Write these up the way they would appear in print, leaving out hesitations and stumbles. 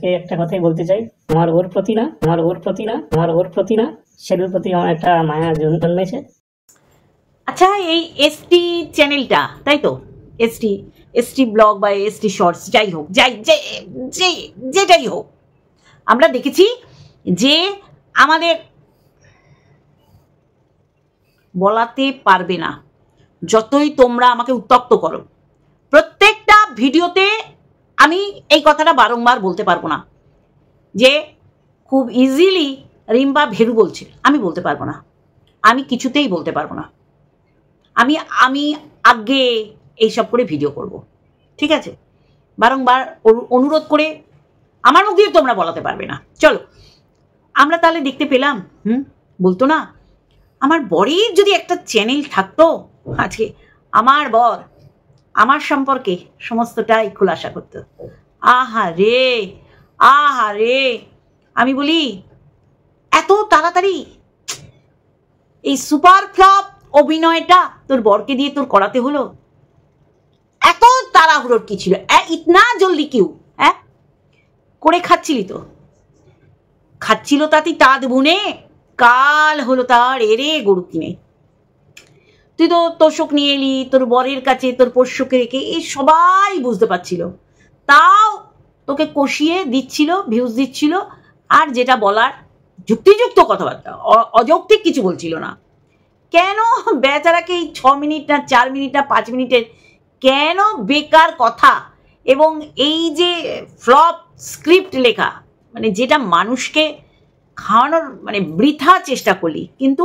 আজকে একটা কথাই বলতে চাই, আমার ওর প্রতি না সেলুর প্রতি আমার একটা মায়া জন্মেছে। আচ্ছা, এই এসটি চ্যানেলটা, তাই তো, এসটি ব্লগ বা এসটি শর্টস, যাই হোক, যেটাই হোক, আমরা দেখেছি যে আমাদের বলাতে পারবে না, যতই তোমরা আমাকে উত্তক্ত করো, প্রত্যেকটা ভিডিওতে আমি এই কথাটা বারংবার বলতে পারবো না যে খুব ইজিলি রিম্বা ভেরু বলছে, আমি বলতে পারবো না, আমি কিছুতেই বলতে পারবো না। আমি আগে এইসব করে ভিডিও করব, ঠিক আছে? বারংবার অনুরোধ করে আমার মুখ দিয়ে তোমরা বলাতে পারবে না। চলো, আমরা তাহলে দেখতে পেলাম, বলতো না, আমার বরের যদি একটা চ্যানেল থাকতো, আজকে আমার বর আমার সম্পর্কে সমস্তটাই খোলাসা করতো। আহা রে, আমি বলি এত তাড়াতাড়ি এই সুপার ফ্লপ অভিনয়টা তোর বরকে দিয়ে তোর করাতে হলো? এত তাড়াহুড়োর কি ছিল? ইতনা জলদি কিউ? হ্যাঁ, করে খাচ্ছিল তাতেই তাঁত বুনে কাল হলো তার এরে গরু কিনে। তুই তো তোষক নিয়ে এলি তোর বরের কাছে, তোর পোষ্যকে রেখে, এই সবাই বুঝতে পারছিল, তাও তোকে কষিয়ে দিচ্ছিল, ভিউজ দিচ্ছিল, আর যেটা বলার যুক্তিযুক্ত কথাবার্তা, অযৌক্তিক কিছু বলছিল না। কেন বেচারাকে এই 6 মিনিট না 4 মিনিট না 5 মিনিটের কেন বেকার কথা এবং এই যে ফ্লপ স্ক্রিপ্ট লেখা, মানে যেটা মানুষকে খাওয়ানোর মানে বৃথা চেষ্টা করলি, কিন্তু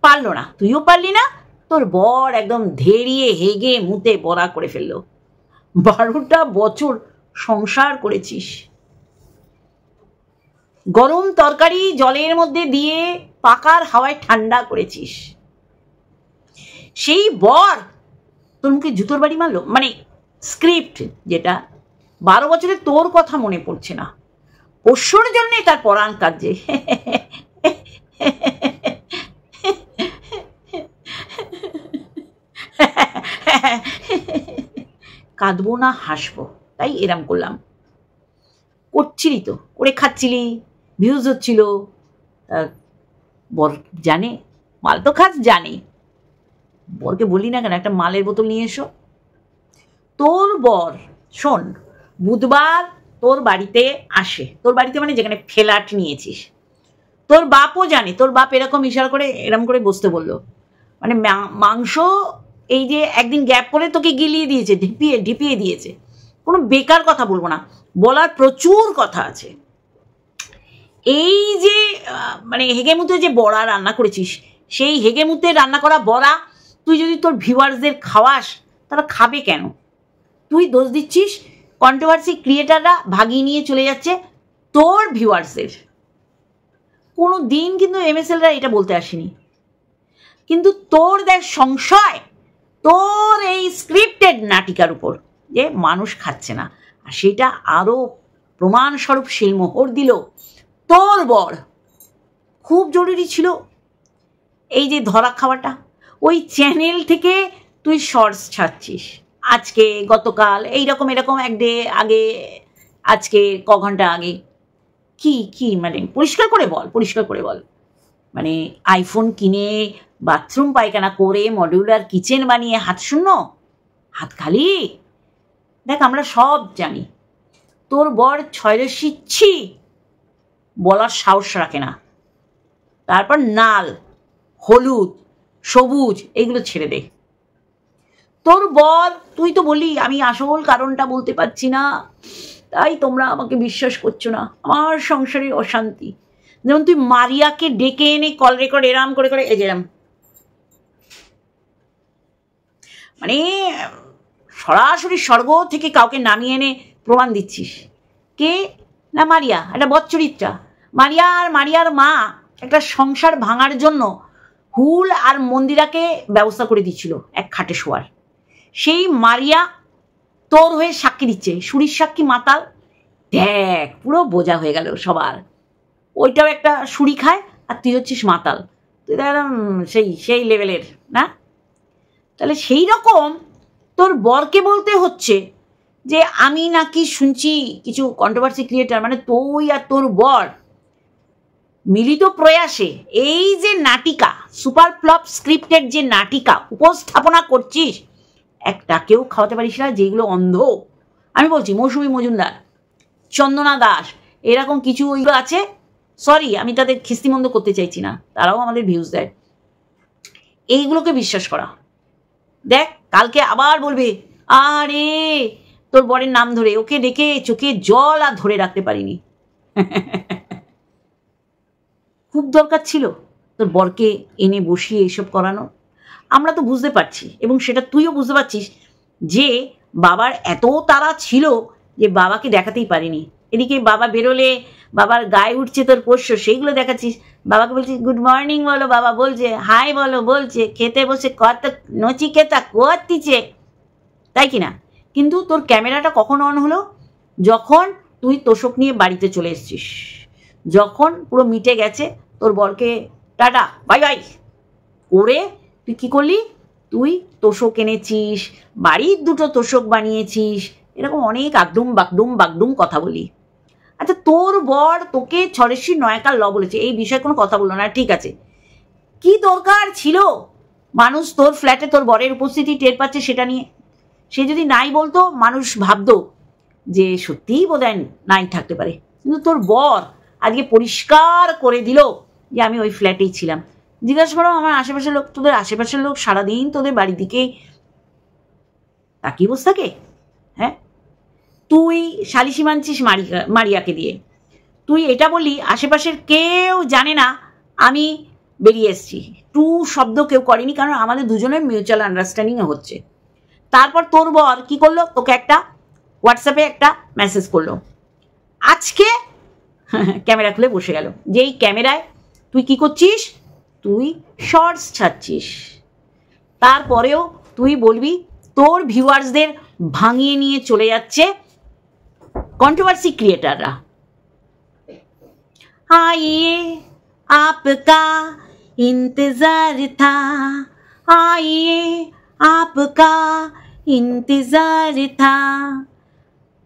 পারলো না, তুইও পারলি না, তোর বর একদম ধেড়িয়ে হেগে মুতে বড়া করে ফেললো। 12টা বছর সংসার করেছিস, গরম তরকারি জলের মধ্যে দিয়ে পাকার হাওয়ায় ঠান্ডা করেছিস, সেই বর তোর মুখে জুতোর বাড়ি মারলো। মানে স্ক্রিপ্ট যেটা 12 বছরে তোর কথা মনে পড়ছে না, পোষ্যর জন্যে তার পরাণ কাজে। কাঁদবো না হাসবো, তাই এরম করলাম। করছিলি তো, করে খাচ্ছিলি, ভিউজ হচ্ছিল, বর জানে মাল তো খাস, জানে। বরকে বলি না কেন একটা মালের বোতল নিয়ে এসো? তোর বর শোন, বুধবার তোর বাড়িতে আসে, তোর বাড়িতে মানে যেখানে ফ্ল্যাট নিয়েছিস, তোর বাপও জানে, তোর বাপ এরকম ইশারা করে এরকম করে বসতে বললো, মানে মাংস এই যে একদিন গ্যাপ করে তোকে গিলিয়ে দিয়েছে, ঢিপিয়ে দিয়েছে। কোনো বেকার কথা বলবো না, বলার প্রচুর কথা আছে। এই যে মানে হেগেমুতে যে বড়া রান্না করেছিস, সেই হেগেমুতে রান্না করা বড়া তুই যদি তোর ভিউয়ার্সদের খাওয়াস, তারা খাবে কেন? তুই দোষ দিচ্ছিস কন্ট্রোভার্সি ক্রিয়েটাররা ভাগিয়ে নিয়ে চলে যাচ্ছে তোর ভিউয়ার্সদের। কোনো দিন কিন্তু এমএসএলরা এটা বলতে আসেনি, কিন্তু তোর দেখ সংশয় তোর এই স্ক্রিপ্টেড নাটিকার উপর যে মানুষ খাচ্ছে না, আর সেটা আরো প্রমাণস্বরূপ শিলমোহর দিল তোর বর। খুব জরুরি ছিল এই যে ধরা খাওয়াটা। ওই চ্যানেল থেকে তুই শর্টস ছাড়ছিস, আজকে গতকাল এরকম এক ডে আগে, আজকে ক ঘন্টা আগে, কি মানে পরিষ্কার করে বল। মানে আইফোন কিনে বাথরুম পায়খানা করে মডিউলার কিচেন বানিয়ে হাত শূন্য, হাত খালি? দেখ, আমরা সব জানি তোর বর ছয়রশিচ্ছি বলার সাহস রাখে না। তারপর নাল, হলুদ, সবুজ এগুলো ছেড়ে দে। তোর বর, তুই তো বলি আমি আসল কারণটা বলতে পারছি না, তাই তোমরা আমাকে বিশ্বাস করছো না, আমার সংসারে অশান্তি। যেমন তুই মারিয়াকে ডেকে এনে কল রেকর্ড এরাম করে এই যেরাম, মানে সরাসরি স্বর্গ থেকে কাউকে নামিয়ে এনে প্রমাণ দিচ্ছিস। কে না? মারিয়া, একটা বচ্চরিত্রা। মারিয়া আর মারিয়ার মা একটা সংসার ভাঙার জন্য হুল আর মন্দিরাকে ব্যবস্থা করে দিচ্ছিল এক খাটে শোয়ার। সেই মারিয়া তোর হয়ে সাক্ষী দিচ্ছে, সুরির সাক্ষী মাতাল। দেখ, পুরো বোঝা হয়ে গেল সবার। ওইটাও একটা সুরি খায় আর তুই হচ্ছিস মাতাল। তুই একদম সেই লেভেলের না? তাহলে সেই রকম তোর বরকে বলতে হচ্ছে যে আমি নাকি শুনছি কিছু কন্ট্রোভার্সি ক্রিয়েটার, মানে তুই আর তোর বর মিলিত প্রয়াসে এই যে নাটিকা, সুপার ফ্লপ স্ক্রিপ্টের যে নাটিকা উপস্থাপনা করছিস, একটাকেও খাওয়াতে পারিস না, যেগুলো অন্ধ। আমি বলছি মৌসুমী মজুমদার, চন্দনা দাস, এরকম কিছু ওইগুলো আছে, সরি আমি তাদের খিস্তিমন্দ করতে চাইছি না, তারাও আমাদের ভিউজ দেয়। এইগুলোকে বিশ্বাস করা। দেখ কালকে আবার বলবে আরে তোর বরের নাম ধরে ওকে ডেকে চোখে জল আর ধরে রাখতে পারিনি। খুব দরকার ছিল তোর বরকে এনে বসিয়ে এইসব করানো। আমরা তো বুঝতে পারছি, এবং সেটা তুইও বুঝতে পারছিস যে বাবার এত তাড়া ছিল যে বাবাকে দেখাতেই পারিনি। এদিকে বাবা বেরোলে বাবার গায়ে উঠছে তোর পোষ্য, সেইগুলো দেখাচ্ছিস। বাবাকে বলছিস গুড মর্নিং বলো, বাবা বলছে হাই বলো, বলছে খেতে বসে কত নচিকেতা করতিছে, তাই কি না? কিন্তু তোর ক্যামেরাটা কখন অন হলো? যখন তুই তোষক নিয়ে বাড়িতে চলে এসছিস, যখন পুরো মিটে গেছে, তোর বরকে টাটা বাই বাই করে তুই কি করলি? তুই তোষক এনেছিস, বাড়ির দুটো তোষক বানিয়েছিস, এরকম অনেক আগডুম বাগডুম বাগডুম কথা বলি। আচ্ছা তোর বর তোকে ছরেশি নয়কার ল বলেছে, এই বিষয়ে কোনো কথা বললো না, ঠিক আছে, কি দরকার ছিল? মানুষ তোর ফ্ল্যাটে তোর বরের উপস্থিতি টের পাচ্ছে সেটা নিয়ে। সে যদি নাই বলতো মানুষ ভাবতো যে সত্যিই বোধহয় নাই থাকতে পারে, কিন্তু তোর বর আজকে পরিষ্কার করে দিল যে আমি ওই ফ্ল্যাটেই ছিলাম। জিজ্ঞাসা করো আমার আশেপাশের লোক, তোদের আশেপাশের লোক সারাদিন তোদের বাড়ির দিকে তাকিয়ে বসে থাকে। হ্যাঁ, তুই সালিশি মানছিস মারিয়াকে দিয়ে, তুই এটা বললি আশেপাশের কেউ জানে না আমি বেরিয়ে এসছি, টু শব্দ কেউ করেনি, কারণ আমাদের দুজনের মিউচুয়াল আন্ডারস্ট্যান্ডিং হচ্ছে। তারপর তোর বর কি করলো? তোকে একটা হোয়াটসঅ্যাপে একটা মেসেজ করলো, আজকে ক্যামেরা খুলে বসে গেল, যেই ক্যামেরায় তুই কি করছিস? তুই শর্টস ছাড়ছিস। তারপরেও তুই বলবি তোর ভিউয়ার্সদের ভাঙিয়ে নিয়ে চলে যাচ্ছে কন্ট্রোভার্সি ক্রিয়েটাররা। आइए आपका इंतजार था, आइए आपका इंतजार था।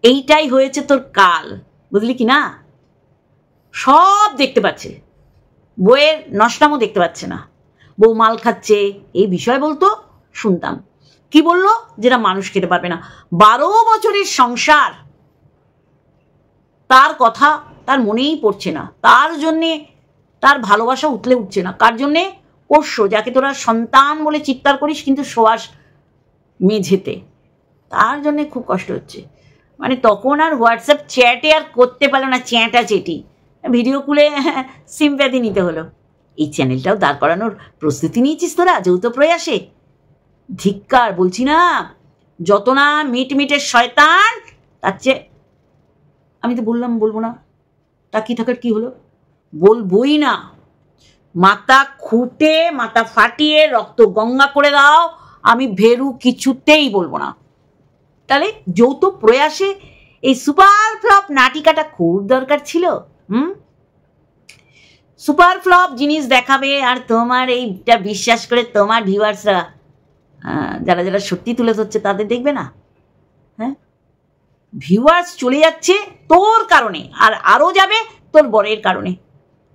এইটাই হয়েছে তোর কাল, বুঝলি কি না? সব দেখতে পাচ্ছে, বউয়ের নষ্টামও দেখতে পাচ্ছে না, বউ মাল খাচ্ছে এই বিষয় বলতো শুনতাম। কি বললো? যেটা মানুষ খেতে পারবে না। 12 বছরের সংসার, তার কথা তার মনেই পড়ছে না, তার জন্যে তার ভালোবাসা উতলে উঠছে না। কার জন্যে? পোষ্য, যাকে তোরা সন্তান বলে চিৎকার করিস কিন্তু শোয়াস মেঝেতে, তার জন্যে খুব কষ্ট হচ্ছে। মানে তখন আর হোয়াটসঅ্যাপ চ্যাটে আর করতে পারলো না, চ্যাটা চেটি, ভিডিও খুলে সিম্প্যাথি নিতে হলো। এই চ্যানেলটাও দাঁড় করানোর প্রস্তুতি নিয়েছিস তোরা যৌথ প্রয়াসে? ধিক্কার বলছি না, যত না মিটমিটের শয়তান, তার চেয়ে আমি তো বললাম বলবো না, তাকিয়ে থাকার কি হলো? বলবই না। মাথা খুঁটে মাথা ফাটিয়ে রক্ত গঙ্গা করে দাও, আমি ভেরু কিছুতেই বলবো না। তাহলে যৌথ প্রয়াসে এই সুপার ফ্লপ নাটিকাটা খুব দরকার ছিল। সুপার ফ্লপ জিনিস দেখাবে আর তোমার এইটা বিশ্বাস করে তোমার ভিউয়ার্সরা, যারা যারা সত্যি তুলে ধরছে তাদের দেখবে না। হ্যাঁ, ভিউয়ার্স চলে যাচ্ছে তোর কারণে, আর আরো যাবে তোর বরের কারণে।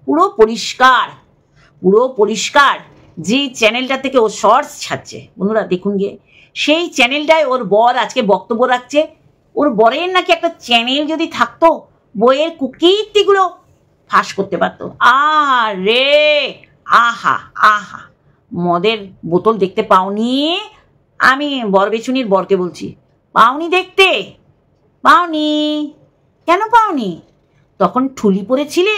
পুরো পরিষ্কার, পুরো পরিষ্কার। যে চ্যানেলটা থেকে ও শর্টস ছাড়ছে, বন্ধুরা দেখুন গিয়ে, সেই চ্যানেলটায় ওর বর আজকে বক্তব্য রাখছে। ওর বরের নাকি একটা চ্যানেল যদি থাকতো, বইয়ের কুকীর্তিগুলো ফাঁস করতে পারতো। আরে আহা আহা, মদের বোতল দেখতে পাওনি? আমি বর বেচুনির বরকে বলছি, পাওনি দেখতে? পাওনি? কেন পাওনি? তখন ঠুলি পড়েছিলে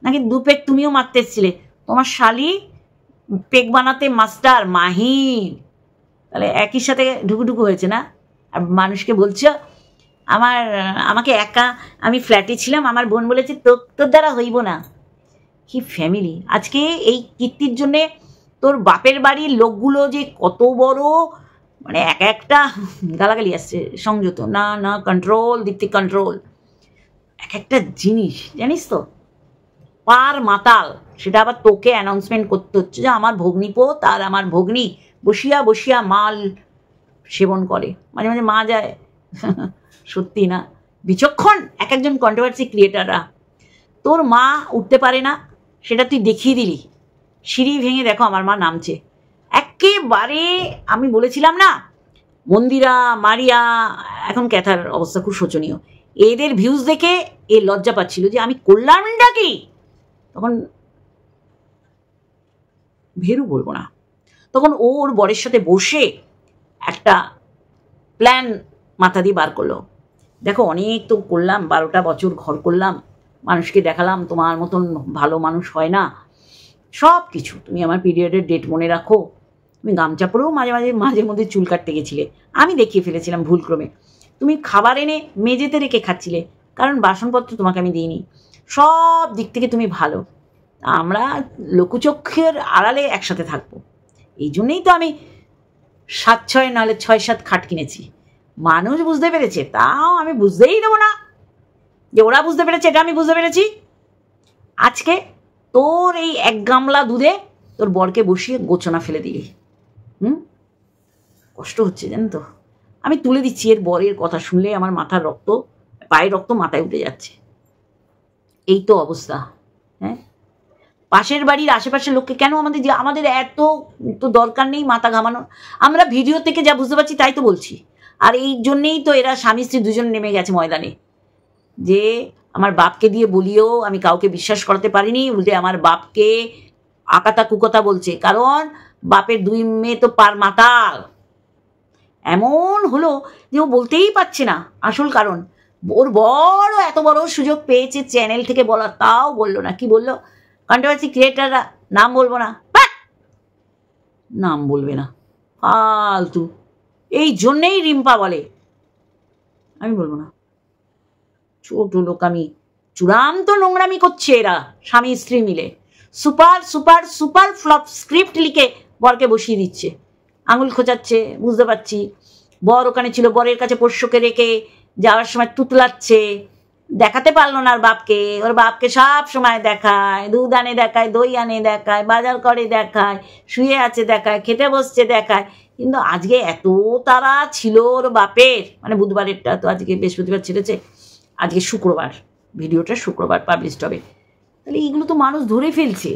নাকি দুপেক তুমিও মারতে এসছিলে? তোমার শালি পেক বানাতে মাস্টার মাহির, তাহলে একই সাথে ঢুকুঢুকু হয়েছে না? আর মানুষকে বলছো আমাকে একা, আমি ফ্ল্যাটে ছিলাম, আমার বোন বলেছে তোর দ্বারা হইব না। কি ফ্যামিলি! আজকে এই কীর্তির জন্যে তোর বাপের বাড়ির লোকগুলো যে কত বড়, মানে এক একটা গালাগালি আসছে, সংযত না, না কন্ট্রোল, দীপ্তি কন্ট্রোল। এক একটা জিনিস জানিস তো পার মাতাল, সেটা আবার তোকে অ্যানাউন্সমেন্ট করতে হচ্ছে যে আমার ভগ্নিপো তার আমার ভগ্নি বসিয়া বসিয়া মাল সেবন করে। মাঝে মাঝে মা যায় সত্যি না, বিচক্ষণ এক একজন কন্ট্রোভার্সি ক্রিয়েটাররা। তোর মা উঠতে পারে না, সেটা তুই দেখিয়ে দিলি। সিঁড়ি ভেঙে দেখো আমার মা নামছে। একেবারে আমি বলেছিলাম না, মন্দিরা, মারিয়া, এখন ক্যাথার অবস্থা খুব শোচনীয়। এদের ভিউজ দেখে এ লজ্জা পাচ্ছিল যে আমি করলামটা কি। তখন ভেরু বলবো না, তখন ওর বরের সাথে বসে একটা প্ল্যান মাথা দিয়ে বার করলো। দেখো অনেক তো করলাম, 12টা বছর ঘর করলাম, মানুষকে দেখালাম তোমার মতন ভালো মানুষ হয় না, সব কিছু। তুমি আমার পিরিয়ডের ডেট মনে রাখো, তুমি গামছা পরেও মাঝে মধ্যে চুল কাটতে গেছিলে, আমি দেখিয়ে ফেলেছিলাম ভুলক্রমে। তুমি খাবার এনে মেঝেতে রেখে খাচ্ছিলে, কারণ বাসনপত্র তোমাকে আমি দিইনি। সব দিক থেকে তুমি ভালো। আমরা লোকচক্ষের আড়ালে একসাথে থাকবো, এই জন্যেই তো আমি 7-6 নাহলে 6-7 খাট কিনেছি। মানুষ বুঝতে পেরেছে, তাও আমি বুঝতেই দেবো না যে ওরা বুঝতে পেরেছে, এটা আমি বুঝতে পেরেছি। আজকে তোর এই 1 গামলা দুধে তোর বরকে বসিয়ে গোচনা ফেলে দিলি। কষ্ট হচ্ছে জানো তো। আমি তুলে দিচ্ছি, এর বরের কথা শুনলে আমার মাথার রক্ত, পায়ের রক্ত মাথায় উঠে যাচ্ছে। এই তো অবস্থা। হ্যাঁ, পাশের বাড়ির আশেপাশের লোককে কেন আমাদের এত তো দরকার নেই মাথা ঘামানো। আমরা ভিডিও থেকে যা বুঝতে পারছি তাই তো বলছি। আর এই জন্যেই তো এরা স্বামী স্ত্রী দুজন নেমে গেছে ময়দানে, যে আমার বাপকে দিয়ে বলিও আমি কাউকে বিশ্বাস করাতে পারিনি, উল্টে আমার বাপকে আকাতা কুকতা বলছে, কারণ বাপের 2 মেয়ে তো পার মাতাল। এমন হলো যে ও বলতেই পারছে না আসল কারণ। ওর বড় এত বড় সুযোগ পেয়েছে চ্যানেল থেকে বলার, তাও বললো না। কি বললো? কন্ট্রোভার্সি ক্রিয়েটাররা, নাম বলবো না, নাম বলবে না, ফালতু। এই জন্যেই রিম্পা বলে, আমি বলবো না। ছোট লোক, আমি চূড়ান্ত নোংরামি করছে এরা স্বামী স্ত্রী মিলে। Super super super flop script লিখে বরকে বসিয়ে দিচ্ছে, আঙুল খোঁচাচ্ছে, বুঝতে পারছি। বর ওখানে ছিল, বরের কাছে পোষ্যকে রেখে যাওয়ার সময় তুতলাচ্ছে, দেখাতে পারলো না ওর বাপকে। ওর বাপকে সব সময় দেখায়, দুধ আনে দেখায়, দই আনে দেখায়, বাজার করে দেখায়, শুয়ে আছে দেখায়, খেতে বসছে দেখায়। কিন্তু আজকে এত তারা ছিল ওর বাপের, মানে বুধবারেরটা তো আজকে বৃহস্পতিবার ছেড়েছে, আজকে শুক্রবার, ভিডিওটা শুক্রবার পাবলিশ হবে। তাহলে এইগুলো তো মানুষ ধরে ফেলছে।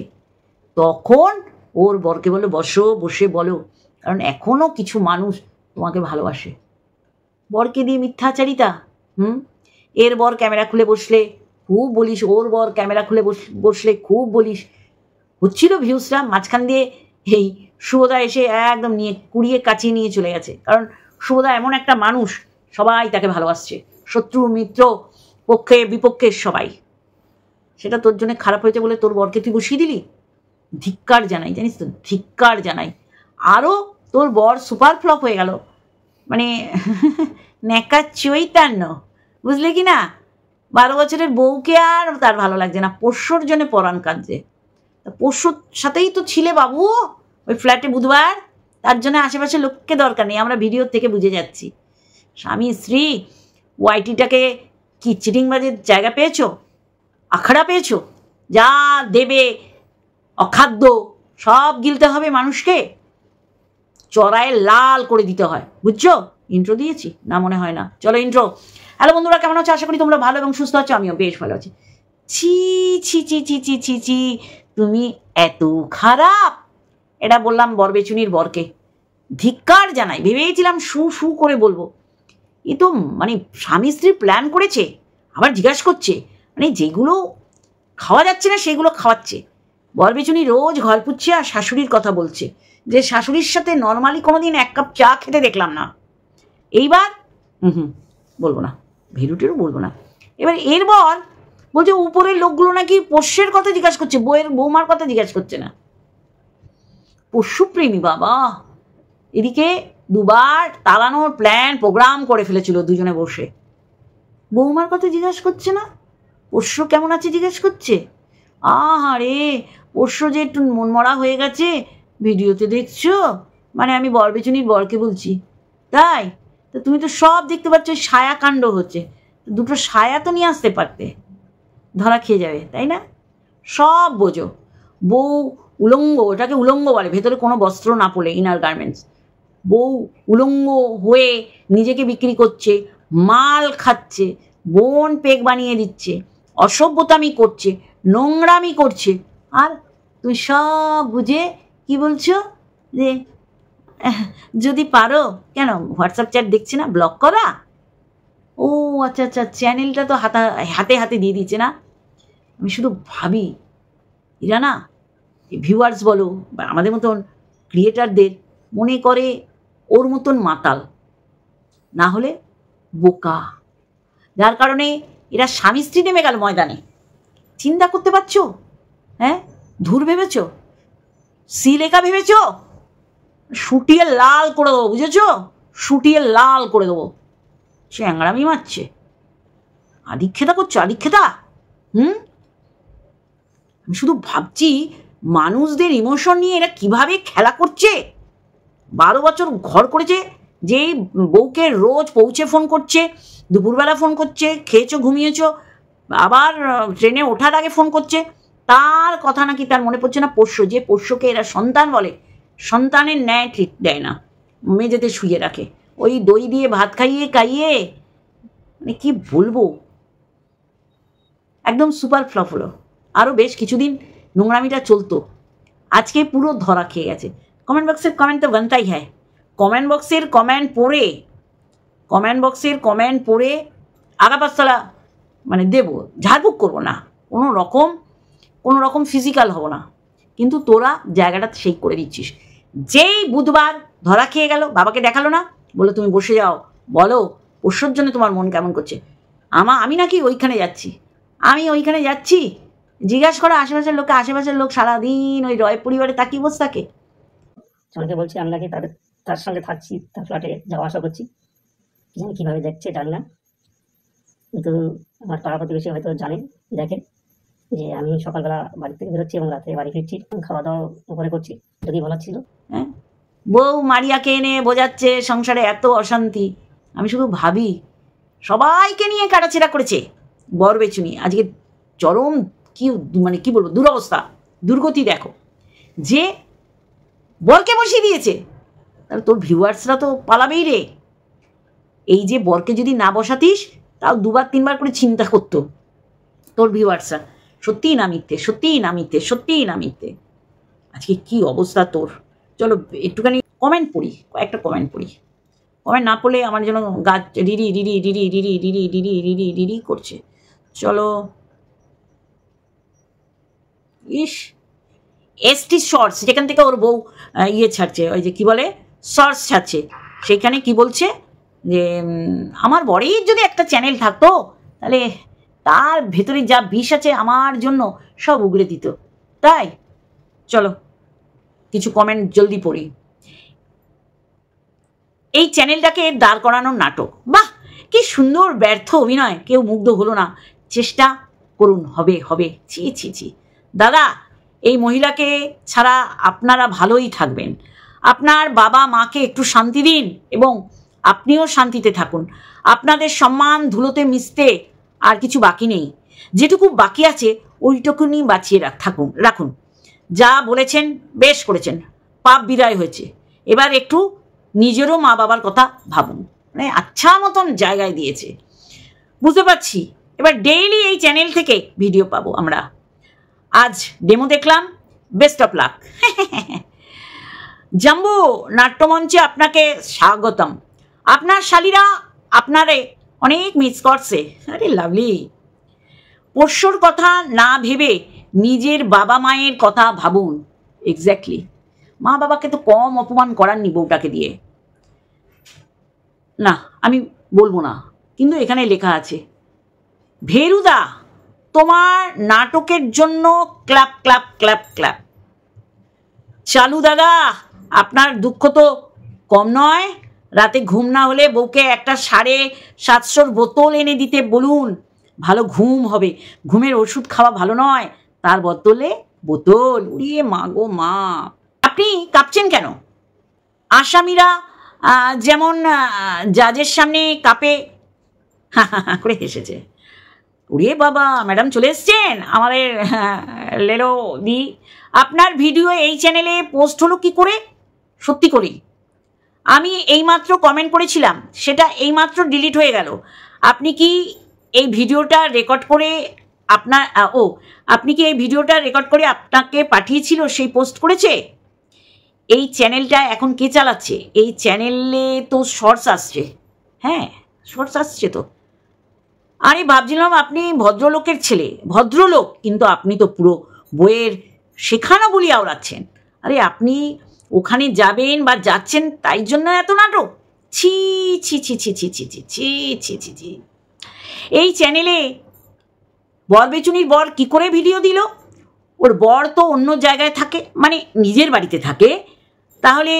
তখন ওর বরকে বলো বসো, বসে বলো, কারণ এখনো কিছু মানুষ তোমাকে ভালোবাসে। বরকে দিয়ে মিথ্যাচারিতা। এর বর ক্যামেরা খুলে বসলে খুব বলিস, ওর বর ক্যামেরা খুলে বসলে খুব বলিস। হচ্ছিল ভিউজটা, মাঝখান দিয়ে এই শুভদা এসে একদম নিয়ে কুড়িয়ে কাচিয়ে নিয়ে চলে গেছে। কারণ শুভদা এমন একটা মানুষ, সবাই তাকে ভালোবাসছে, শত্রু মিত্র পক্ষে বিপক্ষে সবাই। সেটা তোর জন্য খারাপ হয়েছে বলে তোর বরকে তুই বসিয়ে দিলি। ধিক্কার জানাই, জানিস তো, ধিক্কার জানাই। আরও তোর বর সুপার ফ্লপ হয়ে গেল, মানে নেকা চৈতান্য, বুঝলে কি না? 12 বছরের বউকে আর তার ভালো লাগছে না, পোষ্যর জন্য পরাণ কাঁদছে। পোষ্যর সাথেই তো ছিলে বাবু ওই ফ্ল্যাটে বুধবার, তার জন্য আশেপাশে লোককে দরকার নেই, আমরা ভিডিও থেকে বুঝে যাচ্ছি। স্বামী স্ত্রী ওয়াইটিটাকে কি চিটিংবাজির জায়গা পেয়েছো, আখড়া পেয়েছো? যা দেবে অখাদ্য সব গিলতে হবে মানুষকে, চড়ায় লাল করে দিতে হয়, বুঝছো? ইন্ট্রো দিয়েছি না মনে হয় না, চলো ইন্ট্রো। হ্যালো বন্ধুরা, কেমন আছো? আশা করি তোমরা ভালো এবং সুস্থ আছো, আমিও বেশ ভালো আছি। ছি ছি ছি ছি ছি ছি ছি, তুমি এত খারাপ। এটা বললাম বরবেচুনির বরকে, ধিক্কার জানাই। ভেবেছিলাম শু করে বলবো, এ তো মানে স্বামী স্ত্রী প্ল্যান করেছে, আবার জিজ্ঞাসা করছে, মানে যেগুলো খাওয়া যাচ্ছে না সেগুলো খাওয়াচ্ছে। বরবেচুনি রোজ ঘর পুচ্ছে আর শাশুড়ির কথা বলছে, যে শাশুড়ির সাথে নর্মালি কোনোদিন 1 কাপ চা খেতে দেখলাম না। এইবার বলবো না, ভেরুটেরও বলবো না। এবার এর বর বলছে উপরের লোকগুলো নাকি পোষ্যের কথা জিজ্ঞাসা করছে, বৌমার কথা জিজ্ঞাসা করছে না। পশুপ্রেমী বাবা। এদিকে 2বার তাড়ানোর প্ল্যান প্রোগ্রাম করে ফেলেছিল দুজনে বসে, বৌমার কথা জিজ্ঞাসা করছে না, পোষ্য কেমন আছে জিজ্ঞাসা করছে। আহারে, পোষ্য যে একটু মনমরা হয়ে গেছে ভিডিওতে দেখছো, মানে আমি বরবেচুনির বরকে বলছি, তাই তো তুমি তো সব দেখতে পাচ্ছ, ছায়া কাণ্ড হচ্ছে, 2টো ছায়া তো নিয়ে আসতে পারতে, ধরা খেয়ে যাবে, তাই না? সব বোঝো। বউ উলঙ্গ, ওটাকে উলঙ্গ বলে, ভেতরে কোনো বস্ত্র না পড়লে, ইনার গার্মেন্টস। বউ উলঙ্গ হয়ে নিজেকে বিক্রি করছে, মাল খাচ্ছে, বোন পেক বানিয়ে দিচ্ছে, অসভ্যতামি করছে, নোংরামি করছে, আর তুমি সব বুঝে কি বলছো যে যদি পারো, কেন হোয়াটসঅ্যাপ চ্যাট দেখছে না, ব্লক করা? ও আচ্ছা আচ্ছা, চ্যানেলটা তো হাতে হাতে দিয়ে দিচ্ছে না। আমি শুধু ভাবি এরা না, ভিউয়ার্স বলো বা আমাদের মতন ক্রিয়েটারদের মনে করে ওর মতন মাতাল, না হলে বোকা, যার কারণে এরা স্বামী স্ত্রী নেমে গেল ময়দানে। চিন্তা করতে পারছো? হ্যাঁ, ধুর ভেবেছ, সিলেকা ভেবেছ, শুটিয়ে লাল করে দেবো, বুঝেছ? শুটিয়ে লাল করে দেবো। চ্যাংড়ামি মারছে, আদিক্ষেতা করছো, আদিক্ষেতা। আমি শুধু ভাবছি মানুষদের ইমোশন নিয়ে এরা কিভাবে খেলা করছে। 12 বছর ঘর করেছে, যেই বউকে রোজ পৌঁছে ফোন করছে, দুপুরবেলা ফোন করছে, খেয়েছো ঘুমিয়েছো, আবার ট্রেনে ওঠার আগে ফোন করছে, তার কথা নাকি তার মনে পড়ছে না পোষ্য, যে পোষ্যকে এরা সন্তান বলে, সন্তানের ন্যায় ঠিক দেয় না, মেঝেতে শুয়ে রাখে, ওই দই দিয়ে ভাত খাইয়ে মানে কি বলবো, একদম সুপার ফ্লপ হলো। আরও বেশ কিছুদিন নোংরামিটা চলতো, আজকে পুরো ধরা খেয়ে গেছে। কমেন্ট বক্সের কমেন্ট তো বানতাই হ্যায়, কমেন্ট বক্সের কমেন্ট পড়ে আগা পাঁচতলা মানে দেবো, ঝাড়ফুঁক করবো না, কোনো রকম ফিজিক্যাল হবো না, কিন্তু তোরা জায়গাটা সেই করে দিচ্ছিস। যেই বুধবার ধরা খেয়ে গেল, বাবাকে দেখালো না, বলে তুমি বসে যাও, বলো পোষ্যর জন্য তোমার মন কেমন করছে। আমি নাকি ওইখানে যাচ্ছি, জিজ্ঞাসা করো আশেপাশের লোক সারাদিন ওই রয় পরিবারে তাকিয়ে বসে থাকে। অনেকে বলছে আমি নাকি তার সঙ্গে থাকছি, তার ফ্ল্যাটে যাওয়া আসা করছি, জানি কীভাবে দেখছে জানি না, কিন্তু আমার পাড়া প্রতিবেশী হয়তো জানেন, দেখেন যে আমি সকালবেলা বাড়ি থেকে বেরোচ্ছি এবং রাতে বাড়ি ফিরছি, খাওয়া দাওয়া উপরে করছি। যদি বলার ছিল, হ্যাঁ, বউ মারিয়াকে এনে বোঝাচ্ছে সংসারে এত অশান্তি। আমি শুধু ভাবি সবাইকে নিয়ে কাটাছেড়া করেছে বর বেচুনি, আজকে চরম কি বলবো, দুরবস্থা, দুর্গতি দেখো, যে বরকে বসিয়ে দিয়েছে, তাহলে তোর ভিউয়ার্সরা তো পালাবেই রে। এই যে বরকে যদি না বসাতিস, তাও 2-3 বার করে চিন্তা করতো তোর ভিউয়ার্সরা, সত্যিই না মিথ্যে। আজকে কি অবস্থা তোর। চলো একটুখানি কমেন্ট পড়ি, কয়েকটা কমেন্ট পড়ি, কমেন্ট না পড়লে আমার যেন গাছ রিরি করছে। চলো, এসটি শর্টস, যেখান থেকে ওর বউ ছাড়ছে, ওই যে কি বলে শর্টস ছাড়ছে, সেখানে কি বলছে যে আমার বরের যদি একটা চ্যানেল থাকতো, তাহলে তার ভেতরে যা বিষ আছে আমার জন্য সব উগড়ে দিত। তাই চলো কিছু কমেন্ট জলদি পড়ি। এই চ্যানেলটাকে দাঁড় করানোর নাটক, বাহ কি সুন্দর ব্যর্থ অভিনয়, কেউ মুগ্ধ হলো না, চেষ্টা করুন, হবে। ছি দাদা, এই মহিলাকে ছাড়া আপনারা ভালোই থাকবেন, আপনার বাবা মাকে একটু শান্তি দিন এবং আপনিও শান্তিতে থাকুন। আপনাদের সম্মান ধুলোতে মিশতে আর কিছু বাকি নেই, যেটুকু বাকি আছে ওইটুকুনি বাঁচিয়ে রাখুন। যা বলেছেন বেশ করেছেন, পাপ বিদায় হয়েছে, এবার একটু নিজেরও মা বাবার কথা ভাবুন। মানে আচ্ছা মতন জায়গায় দিয়েছে, বুঝতে পারছি। এবার ডেইলি এই চ্যানেল থেকে ভিডিও পাবো আমরা। আজ ডেমো দেখলাম, বেস্ট অফ লাক। জাম্বু নাট্যমঞ্চে আপনাকে স্বাগতম, আপনার শালীরা আপনারে অনেক মিস করছে। আরে লাভলি, পোষ্যর কথা না ভেবে নিজের বাবা মায়ের কথা ভাবুন। এক্স্যাক্টলি, মা বাবাকে তো কম অপমান করাননি বউটাকে দিয়ে। না আমি বলবো না, কিন্তু এখানে লেখা আছে, ভেরুদা তোমার নাটকের জন্য ক্ল্যাপ ক্ল্যাপ ক্ল্যাপ ক্ল্যাপ। চালু দাদা, আপনার দুঃখ তো কম নয়, রাতে ঘুম না হলে বউকে একটা 750 বোতল এনে দিতে বলুন, ভালো ঘুম হবে। ঘুমের ওষুধ খাওয়া ভালো নয়, তার বদলে বোতল। উড়িয়ে মা গো মা, আপনি কাঁপছেন কেন? আসামিরা যেমন জাজের সামনে কাঁপে, করে হেসেছে। উড়িয়ে বাবা, ম্যাডাম চলে এসছেন আমাদের লেলো দি। আপনার ভিডিও এই চ্যানেলে পোস্ট হলো কি করে? সত্যি করেই আমি এইমাত্র কমেন্ট করেছিলাম, সেটা এইমাত্র ডিলিট হয়ে গেল। আপনি কি এই ভিডিওটা রেকর্ড করে আপনি কি এই ভিডিওটা রেকর্ড করে আপনাকে পাঠিয়েছিল, সেই পোস্ট করেছে? এই চ্যানেলটা এখন কে চালাচ্ছে? এই চ্যানেলে তো শর্টস আসছে। হ্যাঁ, শর্টস আসছে তো। আমি ভাবছিলাম আপনি ভদ্রলোকের ছেলে, ভদ্রলোক, কিন্তু আপনি তো পুরো বইয়ের শেখানো বলি আওড়াচ্ছেন। আরে আপনি ওখানে যাবেন বা যাচ্ছেন তাই জন্য এত নাটক? ছি ছি ছি ছি ছি ছি ছি ছি ছি ছি ছি। এই চ্যানেলে বরবেচুনির বর কি করে ভিডিও দিল? ওর বর তো অন্য জায়গায় থাকে, মানে নিজের বাড়িতে থাকে, তাহলে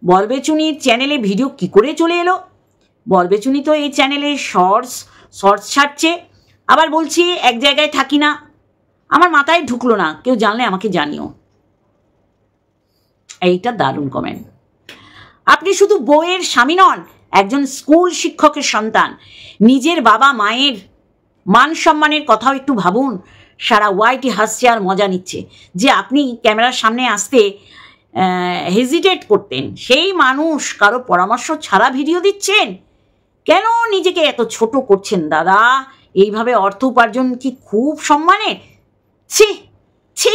বরবেচুনির চ্যানেলে ভিডিও কি করে চলে এলো? বরবেচুনি তো এই চ্যানেলে শর্টস ছাড়ছে, আবার বলছি এক জায়গায় থাকি না। আমার মাথায় ঢুকলো না, কেউ জানলে আমাকে জানিও। এইটা দারুণ কমেন্ট। আপনি শুধু বউয়ের স্বামী নন, একজন স্কুল শিক্ষকের সন্তান। নিজের বাবা মায়ের মান সম্মানের কথাও একটু ভাবুন। সারা ওয়াইটি হাসছে আর মজা নিচ্ছে। যে আপনি ক্যামেরার সামনে আসতে হেজিটেট করতেন, সেই মানুষ কারো পরামর্শ ছাড়া ভিডিও দিচ্ছেন। কেন নিজেকে এত ছোট করছেন দাদা? এইভাবে অর্থ উপার্জন কি খুব সম্মানের? ছি ছি।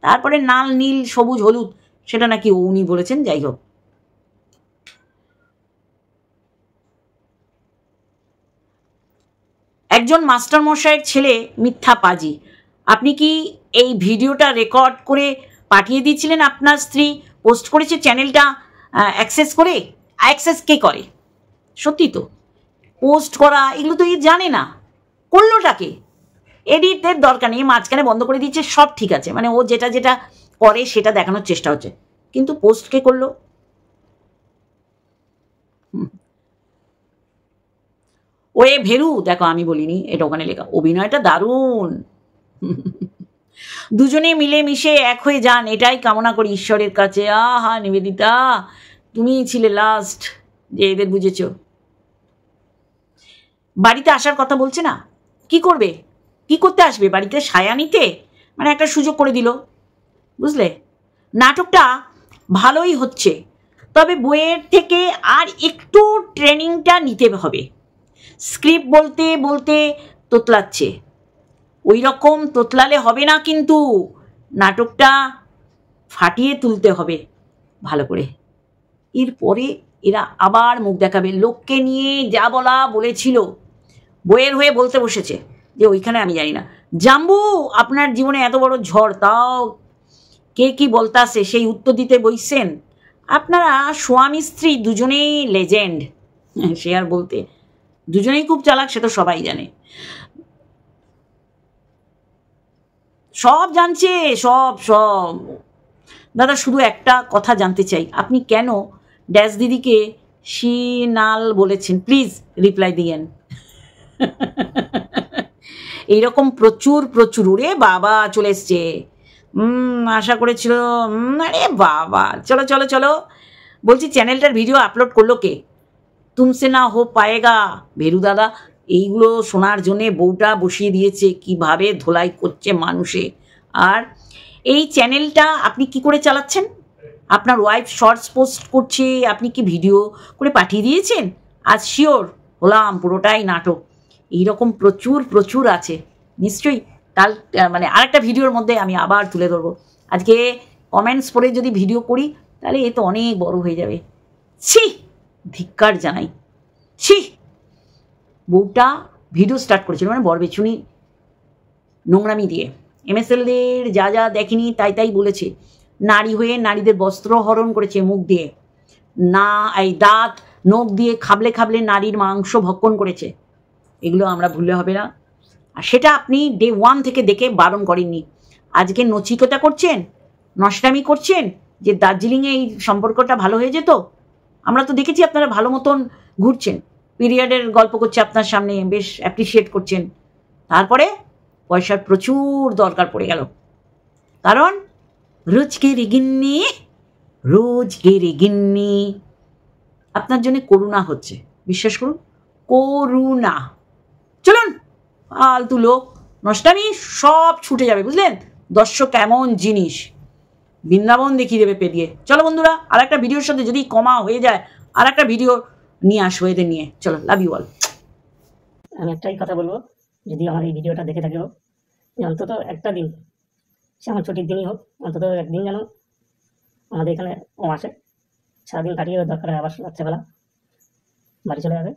তারপরে লাল নীল সবুজ হলুদ, সেটা নাকি উনি বলেছেন। যাই হোক, একজন মাস্টার মশাইয়ের ছেলে মিথ্যা পাজি। আপনি কি এই ভিডিওটা রেকর্ড করে পাঠিয়ে দিয়েছিলেন? আপনার স্ত্রী পোস্ট করেছে চ্যানেলটা অ্যাক্সেস করে। অ্যাক্সেস কে করে? সত্যি তো, পোস্ট করা এগুলো তো জানে না, করলোটাকে? এডিটের দরকার নেই, মাঝখানে বন্ধ করে দিচ্ছে, সব ঠিক আছে, মানে ও যেটা যেটা করে সেটা দেখানোর চেষ্টা হচ্ছে, কিন্তু পোস্ট কে করলো? ওয়ে ভেরু, দেখো আমি বলিনি, এটা ওখানে লেখা। অভিনয়টা দারুণ। দুজনে মিলে মিশে এক হয়ে যান, এটাই কামনা করি ঈশ্বরের কাছে। আহা নিবেদিতা, তুমি ছিলে লাস্ট যে এদের বুঝেছ। বাড়িতে আসার কথা বলছে না, কি করবে? কি করতে আসবে বাড়িতে? সায়া নিতে? মানে একটা সুযোগ করে দিল, বুঝলে? নাটকটা ভালোই হচ্ছে, তবে বইয়ের থেকে আর একটু ট্রেনিংটা নিতে হবে। স্ক্রিপ্ট বলতে বলতে তোতলাচ্ছে, ওই রকম তোতলালে হবে না, কিন্তু নাটকটা ফাটিয়ে তুলতে হবে ভালো করে। এরপরে এরা আবার মুখ দেখাবে, লোককে নিয়ে যা বলা বলেছিল বইয়ের হয়ে বলতে বসেছে যে ওইখানে আমি জানি না। জাম্বু, আপনার জীবনে এত বড় ঝড়, তাও কে কি বলতাছে সেই উত্তর দিতে বইছেন? আপনারা স্বামী স্ত্রী দুজনেই লেজেন্ড। সে আর বলতে, দুজনেই খুব চালাক, সে তো সবাই জানে, সব জানছে, সব সব। দাদা শুধু একটা কথা জানতে চাই, আপনি কেন ড্যাশ দিদিকে শিনাল বলেছেন? প্লিজ রিপ্লাই দিয়েন। এইরকম প্রচুর প্রচুর। ওরে বাবা, চলে এসছে। আশা করেছিল। আরে বাবা, চলো চলো চলো। বলছি চ্যানেলটার ভিডিও আপলোড করলো কে? তুমসে না হো পায়েগা। ভেরু দাদা এইগুলো শোনার জন্যে বউটা বসিয়ে দিয়েছে, কিভাবে ধোলাই করছে মানুষে। আর এই চ্যানেলটা আপনি কি করে চালাচ্ছেন? আপনার ওয়াইফ শর্টস পোস্ট করছে, আপনি কি ভিডিও করে পাঠিয়ে দিয়েছেন? আজ শিওর হলাম পুরোটাই নাটক। এইরকম প্রচুর প্রচুর আছে নিশ্চয়ই। কাল মানে আরেকটা ভিডিওর মধ্যে আমি আবার তুলে ধরবো। আজকে কমেন্টস পড়ে যদি ভিডিও করি তাহলে এ তো অনেক বড় হয়ে যাবে। ছি, ধিক্কার জানাই। ছি, বউটা ভিডিও স্টার্ট করেছিল মানে বরবেচুনি নোংরামি দিয়ে। MSLদের যা যা দেখেনি তাই তাই বলেছে। নারী হয়ে নারীদের বস্ত্র হরণ করেছে মুখ দিয়ে, না এই দাঁত নখ দিয়ে খাবলে খাবলে নারীর মাংস ভক্ষণ করেছে। এগুলো আমরা ভুললে হবে না। আর সেটা আপনি ডে 1 থেকে দেখে বারণ করেননি। আজকে নচিকতা করছেন, নষ্টামি করছেন যে দার্জিলিংয়ে এই সম্পর্কটা ভালো হয়ে যেত। আমরা তো দেখেছি আপনারা ভালো মতন ঘুরছেন, পিরিয়ডের গল্প করছে আপনার সামনে, বেশ অ্যাপ্রিসিয়েট করছেন। তারপরে পয়সার প্রচুর দরকার পড়ে গেল, কারণ রোজগেরে গিন্নি আপনার জন্য করুণা হচ্ছে, বিশ্বাস করুন, করুণা। চলুন, ফালতু লোক, নষ্টামি সব ছুটে যাবে, বুঝলেন? দর্শক এমন জিনিস, বৃন্দাবন দেখিয়ে দেবে পেরিয়ে। চলো বন্ধুরা, আর একটা ভিডিওর সাথে যদি কমা হয়ে যায় আর একটা ভিডিও নিয়ে আসবো এদের নিয়ে। চলো, লাভ ইউ অল। আমি একটাই কথা বলবো, যদি আমার এই ভিডিওটা দেখে থাকেও, যে অন্তত একটা দিন, সে আমার ছুটির দিনই হোক, অন্তত একদিন যেন আমাদের এখানে ও আসে, সারাদিন কাটিয়ে দরকার হয় আবার রাত্রেবেলা বাড়ি চলে যাবে।